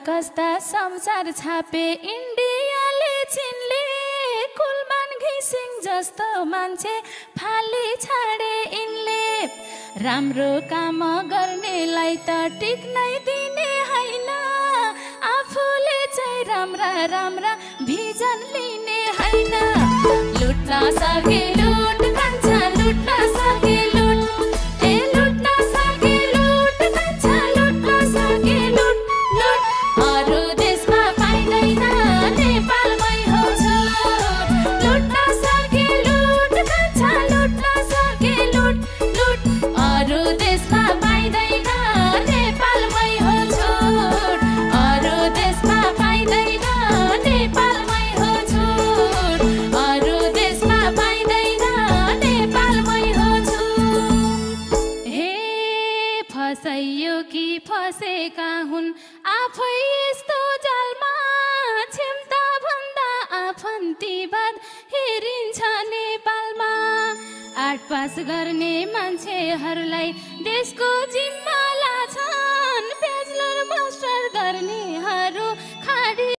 कस्ता समाचार छापे इन्डियाले चिनले कुलमान घिसिङ जस्तो मान्छे फाली छाडे यिनले राम्रो काम गर्नेलाई त टिक्नै दिने हैन आफूले चाहिँ राम्रा राम्रा भिजन लिने हैन लुट्न सके लुट खान्छ लुट्न सके लुट ए लुट्न सके लुट खान्छ लुट्न सके लुट लुट अरू देशमा पाइदैन नेपालमै हो छुट लुट्न सके लुट खान्छ लुट्न सके लुट लुट अरू देशमा पाइदैन नेपालमै हो छुट अरू देशमा पाइदैन नेपालमै हो छुट अरू देशमा पाइदैन नेपालमै हो छुट हे फसैयो कि फसेका हुन् आफै यस्तो जालमा छिम्ता भन्दा आफन्तीवाद हेरिन्छ नेपालमा 8 पास गर्ने मान्छेहरूलाई देशको जिम्मा